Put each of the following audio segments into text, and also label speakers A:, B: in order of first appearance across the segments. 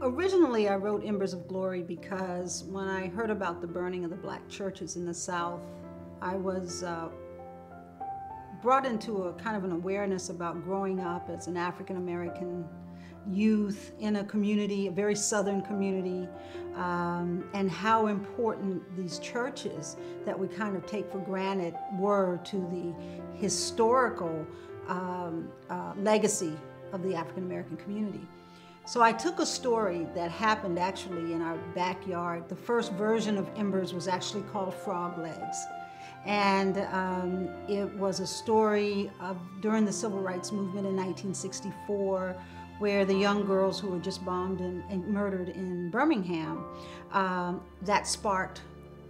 A: Originally, I wrote Embers of Glory because when I heard about the burning of the black churches in the South, I was brought into a kind of an awareness about growing up as an African American youth in a community, a very Southern community, and how important these churches that we kind of take for granted were to the historical legacy of the African American community. So I took a story that happened actually in our backyard. The first version of Embers was actually called Frog Legs. And it was a story of during the Civil Rights Movement in 1964, where the young girls who were just bombed and murdered in Birmingham, that sparked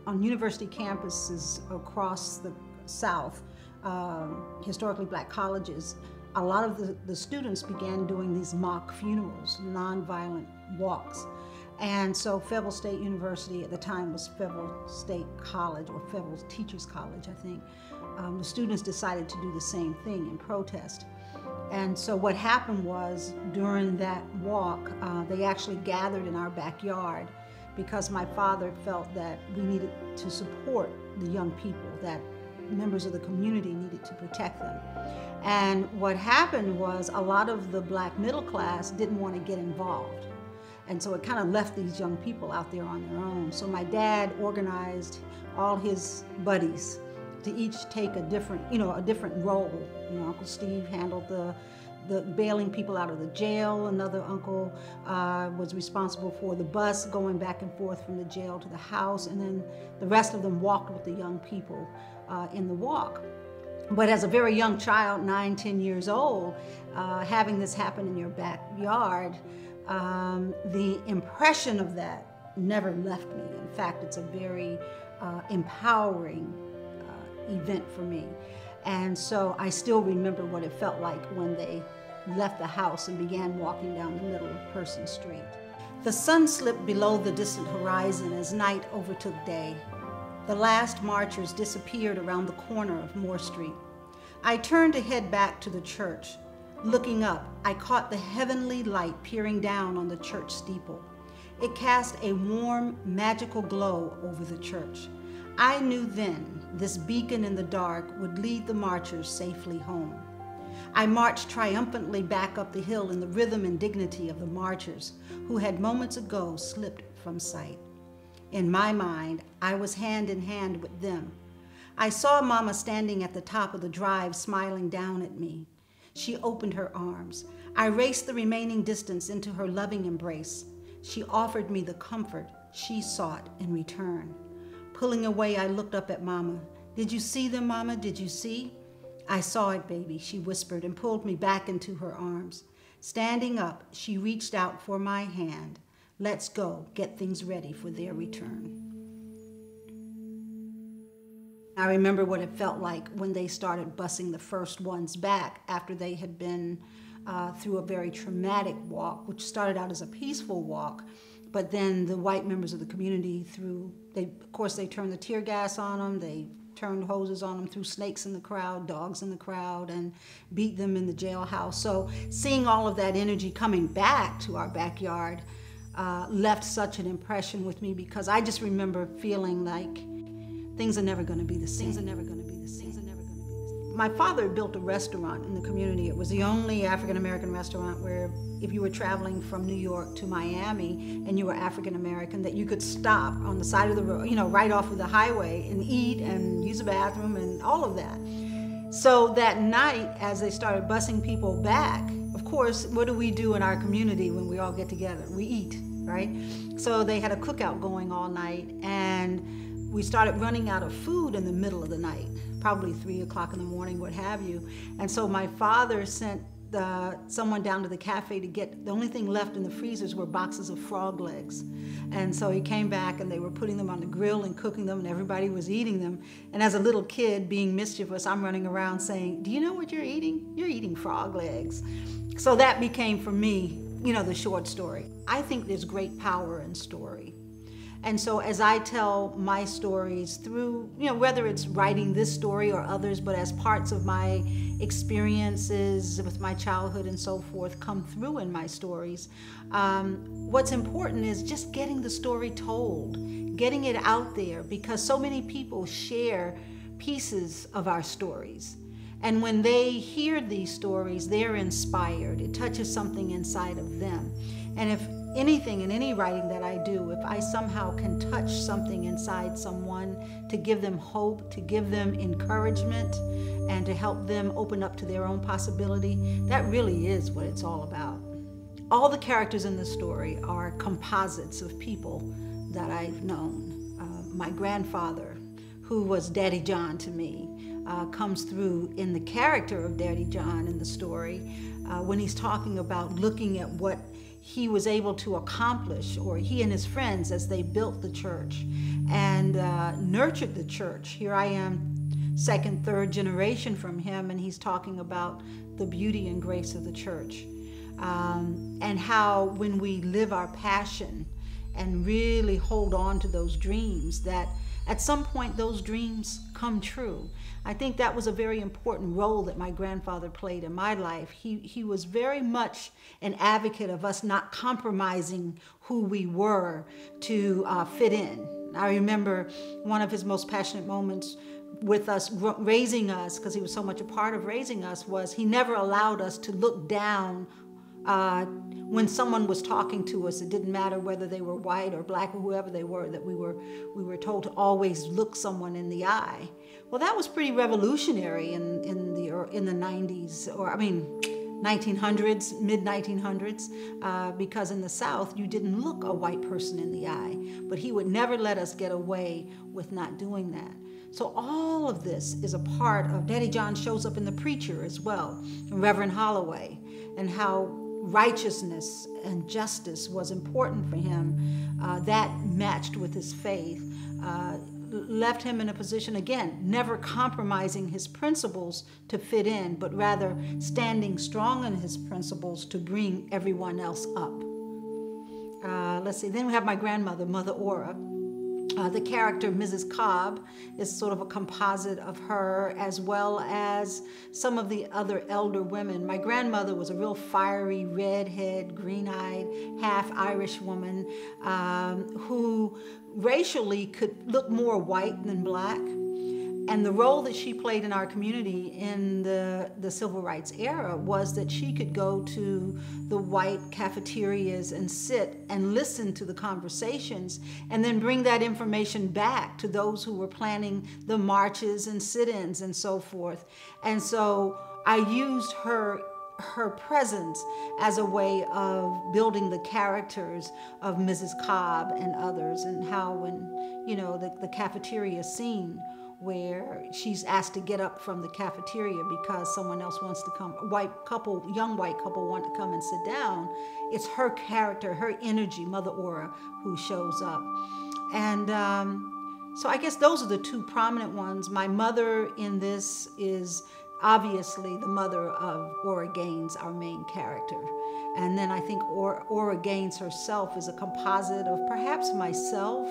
A: on university campuses across the South, historically black colleges, a lot of the students began doing these mock funerals, nonviolent walks. And so Fayetteville State University, at the time was Fayetteville State College, or Fayetteville Teachers College, I think, the students decided to do the same thing in protest. And so what happened was, during that walk, they actually gathered in our backyard because my father felt that we needed to support the young people, that members of the community needed to protect them. And what happened was a lot of the black middle class didn't want to get involved. And so it kind of left these young people out there on their own. So my dad organized all his buddies to each take a different, a different role. Uncle Steve handled the bailing people out of the jail. Another uncle was responsible for the bus going back and forth from the jail to the house. And then the rest of them walked with the young people in the walk. But as a very young child, 9, 10 years old, having this happen in your backyard, the impression of that never left me. In fact, it's a very empowering event for me. And so I still remember what it felt like when they left the house and began walking down the middle of Person Street. The sun slipped below the distant horizon as night overtook day. The last marchers disappeared around the corner of Moore Street. I turned to head back to the church. Looking up, I caught the heavenly light peering down on the church steeple. It cast a warm, magical glow over the church. I knew then this beacon in the dark would lead the marchers safely home. I marched triumphantly back up the hill in the rhythm and dignity of the marchers who had moments ago slipped from sight. In my mind, I was hand in hand with them. I saw Mama standing at the top of the drive, smiling down at me. She opened her arms. I raced the remaining distance into her loving embrace. She offered me the comfort she sought in return. Pulling away, I looked up at Mama. "Did you see them, Mama? Did you see?" "I saw it, baby," she whispered and pulled me back into her arms. Standing up, she reached out for my hand. "Let's go, get things ready for their return." I remember what it felt like when they started busing the first ones back after they had been through a very traumatic walk, which started out as a peaceful walk, but then the white members of the community of course they turned the tear gas on them, they turned hoses on them, threw snakes in the crowd, dogs in the crowd, and beat them in the jailhouse. So seeing all of that energy coming back to our backyard left such an impression with me, because I just remember feeling like things are never going to be the same. Things are never going to be the same. My father built a restaurant in the community. It was the only African-American restaurant where if you were traveling from New York to Miami and you were African-American, that you could stop on the side of the road, right off of the highway, and eat and use a bathroom and all of that. So that night, as they started busing people back, of course, what do we do in our community when we all get together? We eat, right? So they had a cookout going all night, and we started running out of food in the middle of the night, probably 3 o'clock in the morning, what have you. And so my father sent someone down to the cafe to get, the only thing left in the freezers were boxes of frog legs. And so he came back and they were putting them on the grill and cooking them, and everybody was eating them. And as a little kid, being mischievous, I'm running around saying, "Do you know what you're eating? You're eating frog legs." So that became for me, the short story. I think there's great power in story. And so as I tell my stories through, whether it's writing this story or others, but as parts of my experiences with my childhood and so forth come through in my stories, what's important is just getting the story told, getting it out there, because so many people share pieces of our stories. And when they hear these stories, they're inspired. It touches something inside of them. And if anything in any writing that I do, if I somehow can touch something inside someone to give them hope, to give them encouragement, and to help them open up to their own possibility, that really is what it's all about. All the characters in the story are composites of people that I've known. My grandfather, who was Daddy John to me, comes through in the character of Daddy John in the story when he's talking about looking at what he was able to accomplish, or he and his friends, as they built the church and nurtured the church. Here I am, second, third generation from him, and he's talking about the beauty and grace of the church, and how when we live our passion and really hold on to those dreams, that at some point those dreams come true. I think that was a very important role that my grandfather played in my life. He was very much an advocate of us not compromising who we were to fit in. I remember one of his most passionate moments with us, raising us, because he was so much a part of raising us, was he never allowed us to look down when someone was talking to us. It didn't matter whether they were white or black or whoever they were, that we were told to always look someone in the eye. Well, that was pretty revolutionary in the 90s, or 1900s, mid-1900s, because in the South you didn't look a white person in the eye, but he would never let us get away with not doing that. So all of this is a part of Daddy John. Shows up in The Preacher as well, Reverend Holloway, and how righteousness and justice was important for him. That matched with his faith, left him in a position, again, never compromising his principles to fit in, but rather standing strong in his principles to bring everyone else up. Let's see, then we have my grandmother, Mother Aura. The character Mrs. Cobb is sort of a composite of her, as well as some of the other elder women. My grandmother was a real fiery, redhead, green-eyed, half-Irish woman who racially could look more white than black. And the role that she played in our community in the civil rights era was that she could go to the white cafeterias and sit and listen to the conversations, and then bring that information back to those who were planning the marches and sit-ins and so forth. And so I used her presence as a way of building the characters of Mrs. Cobb and others, and how when, the cafeteria scene, where she's asked to get up from the cafeteria because someone else wants to come, young white couple want to come and sit down. It's her character, her energy, Mother Aura, who shows up. And so I guess those are the two prominent ones. My mother in this is obviously the mother of Aura Gaines, our main character. And then I think Aura Gaines herself is a composite of perhaps myself,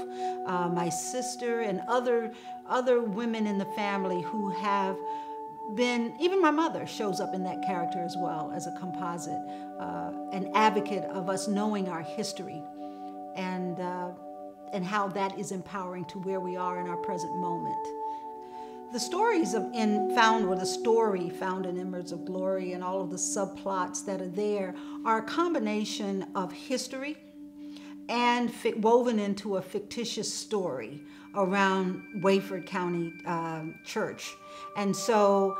A: my sister, and other women in the family who have been, even my mother shows up in that character as well as a composite, an advocate of us knowing our history, and how that is empowering to where we are in our present moment. The stories the story found in Embers of Glory, and all of the subplots that are there, are a combination of history and woven into a fictitious story around Wayford County Church. And so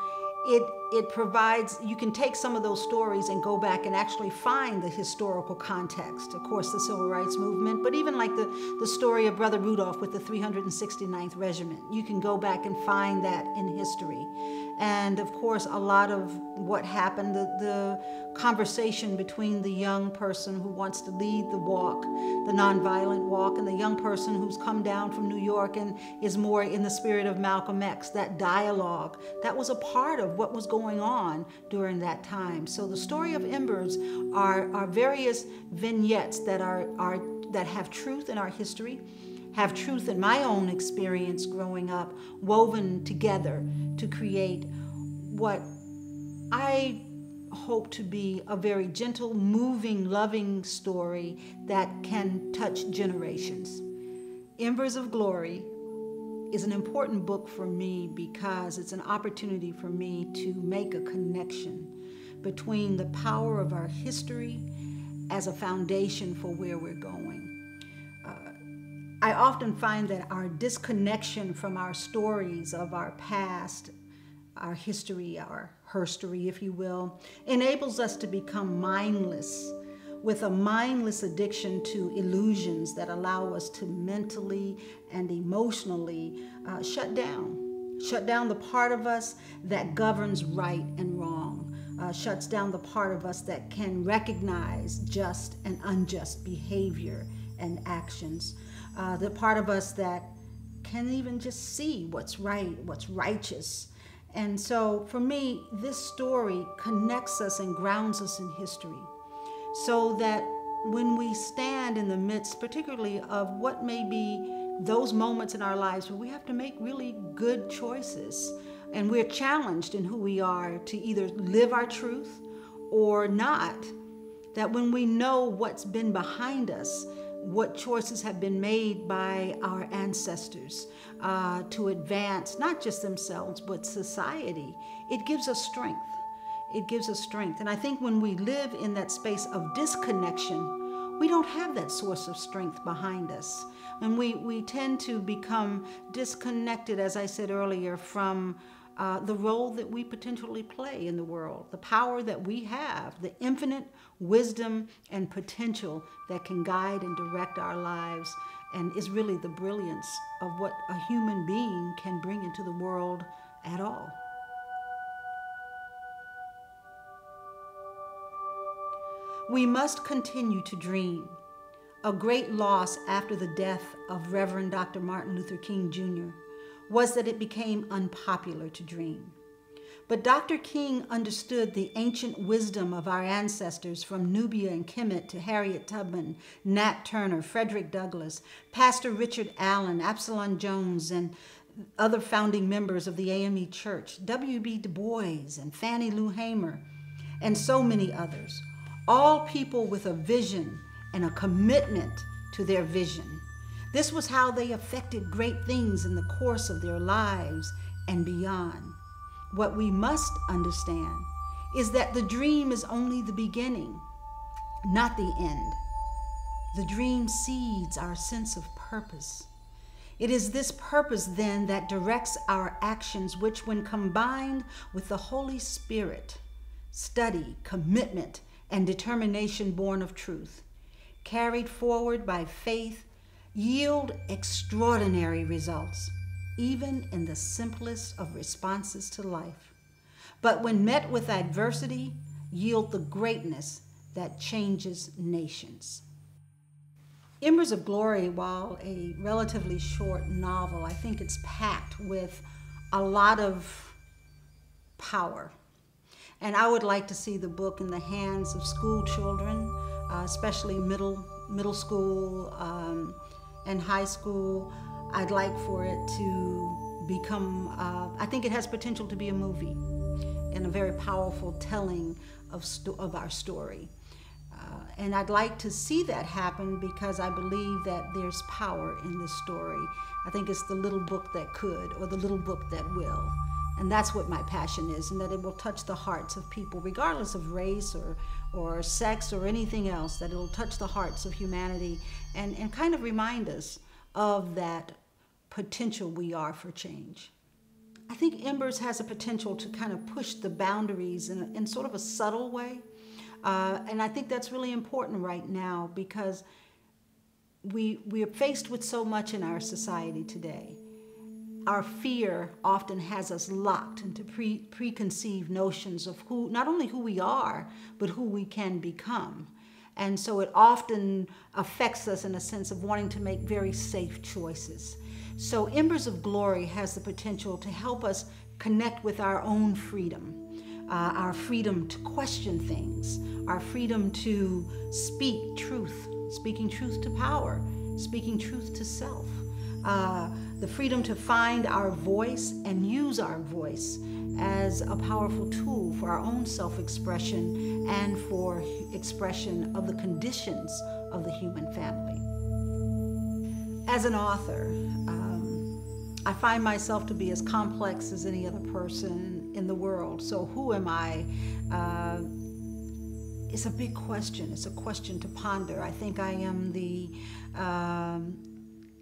A: it provides, you can take some of those stories and go back and actually find the historical context. Of course, the Civil Rights Movement, but even like the story of Brother Rudolph with the 369th Regiment. You can go back and find that in history. And of course, a lot of what happened, the conversation between the young person who wants to lead the walk, the nonviolent walk, and the young person who's come down from New York and is more in the spirit of Malcolm X, that dialogue, that was a part of what was going on during that time. So the story of Embers are various vignettes that have truth in our history, have truth in my own experience growing up, woven together to create what I hope to be a very gentle, moving, loving story that can touch generations. Embers of Glory is an important book for me because it's an opportunity for me to make a connection between the power of our history as a foundation for where we're going. I often find that our disconnection from our stories of our past, our history, our herstory, if you will, enables us to become mindless, with a mindless addiction to illusions that allow us to mentally and emotionally shut down the part of us that governs right and wrong, shuts down the part of us that can recognize just and unjust behavior and actions, the part of us that can even just see what's right, what's righteous. And so for me, this story connects us and grounds us in history, so that when we stand in the midst, particularly of what may be those moments in our lives where we have to make really good choices, and we're challenged in who we are to either live our truth or not, that when we know what's been behind us, what choices have been made by our ancestors to advance not just themselves, but society, it gives us strength. It gives us strength. And I think when we live in that space of disconnection, we don't have that source of strength behind us. And we tend to become disconnected, as I said earlier, from the role that we potentially play in the world, the power that we have, the infinite wisdom and potential that can guide and direct our lives, and is really the brilliance of what a human being can bring into the world at all. We must continue to dream. A great loss after the death of Reverend Dr. Martin Luther King Jr. was that it became unpopular to dream. But Dr. King understood the ancient wisdom of our ancestors, from Nubia and Kemet to Harriet Tubman, Nat Turner, Frederick Douglass, Pastor Richard Allen, Absalom Jones, and other founding members of the AME Church, W.B. Du Bois and Fannie Lou Hamer, and so many others, all people with a vision and a commitment to their vision. This was how they affected great things in the course of their lives and beyond. What we must understand is that the dream is only the beginning, not the end. The dream seeds our sense of purpose. It is this purpose then that directs our actions, which, when combined with the Holy Spirit, study, commitment, and determination born of truth, carried forward by faith, yield extraordinary results, even in the simplest of responses to life. But when met with adversity, yield the greatness that changes nations. Embers of Glory, while a relatively short novel, I think it's packed with a lot of power. And I would like to see the book in the hands of school children, especially middle school and high school. I'd like for it to become, I think it has potential to be a movie and a very powerful telling of our story. And I'd like to see that happen because I believe that there's power in this story. I think it's the little book that could, or the little book that will. And that's what my passion is, and that it will touch the hearts of people, regardless of race or sex or anything else, that it will touch the hearts of humanity and kind of remind us of that potential we are for change. I think Embers has a potential to kind of push the boundaries in sort of a subtle way. And I think that's really important right now because we are faced with so much in our society today. Our fear often has us locked into preconceived notions of not only who we are, but who we can become. And so it often affects us in a sense of wanting to make very safe choices. So Embers of Glory has the potential to help us connect with our own freedom, our freedom to question things, our freedom to speak truth, speaking truth to power, speaking truth to self, the freedom to find our voice and use our voice as a powerful tool for our own self-expression and for expression of the conditions of the human family. As an author, I find myself to be as complex as any other person in the world. So who am I? It's a big question. It's a question to ponder. I think I am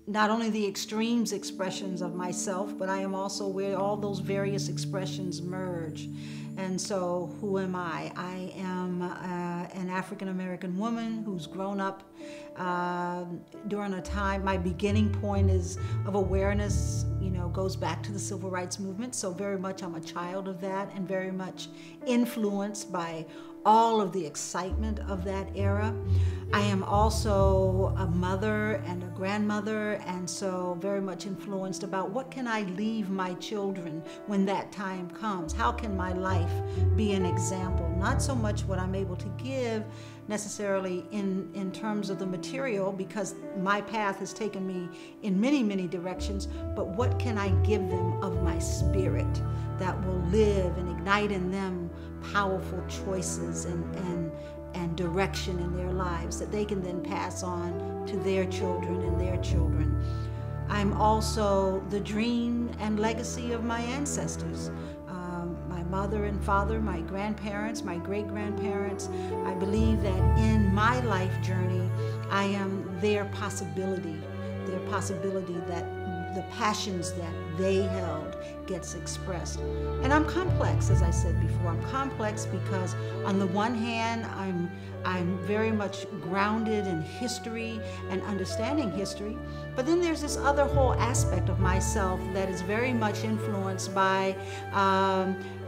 A: not only the extremes expressions of myself, but I am also where all those various expressions merge. And so who am I? I am an African-American woman who's grown up during a time, my beginning point is of awareness, goes back to the civil rights movement. So very much I'm a child of that and very much influenced by all of the excitement of that era. I am also a mother and a grandmother, and so very much influenced about what can I leave my children when that time comes? How can my life be an example? Not so much what I'm able to give necessarily in terms of the material, because my path has taken me in many, many directions, but what can I give them of my spirit that will live and ignite in them powerful choices and direction in their lives that they can then pass on to their children and their children. I'm also the dream and legacy of my ancestors. My mother and father, my grandparents, my great-grandparents. I believe that in my life journey, I am their possibility that the passions that they held gets expressed. And I'm complex, as I said before. I'm complex because on the one hand, I'm very much grounded in history and understanding history, but then there's this other whole aspect of myself that is very much influenced by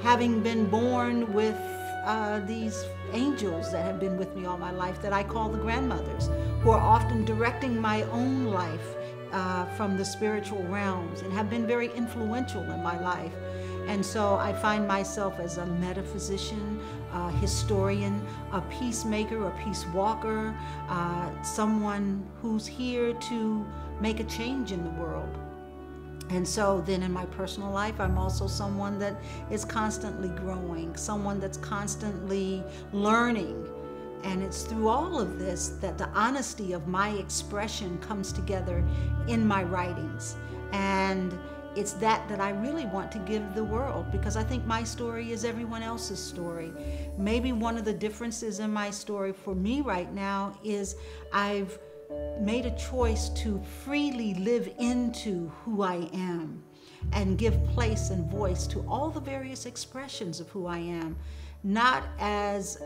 A: having been born with these angels that have been with me all my life that I call the grandmothers, who are often directing my own life from the spiritual realms and have been very influential in my life. And so I find myself as a metaphysician, a historian, a peacemaker, a peace walker, someone who's here to make a change in the world. And so then in my personal life, I'm also someone that is constantly growing, someone that's constantly learning. And it's through all of this that the honesty of my expression comes together in my writings. And it's that I really want to give the world, because I think my story is everyone else's story. Maybe one of the differences in my story for me right now is I've made a choice to freely live into who I am and give place and voice to all the various expressions of who I am, not as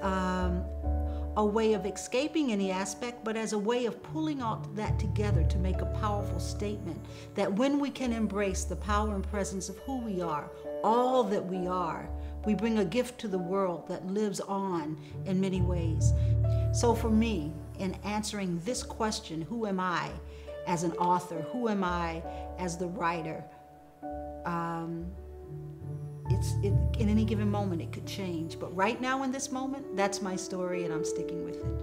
A: a way of escaping any aspect, but as a way of pulling all that together to make a powerful statement that when we can embrace the power and presence of who we are, all that we are, we bring a gift to the world that lives on in many ways. So for me, in answering this question, who am I as an author? Who am I as the writer? In any given moment, it could change. But right now in this moment, that's my story and I'm sticking with it.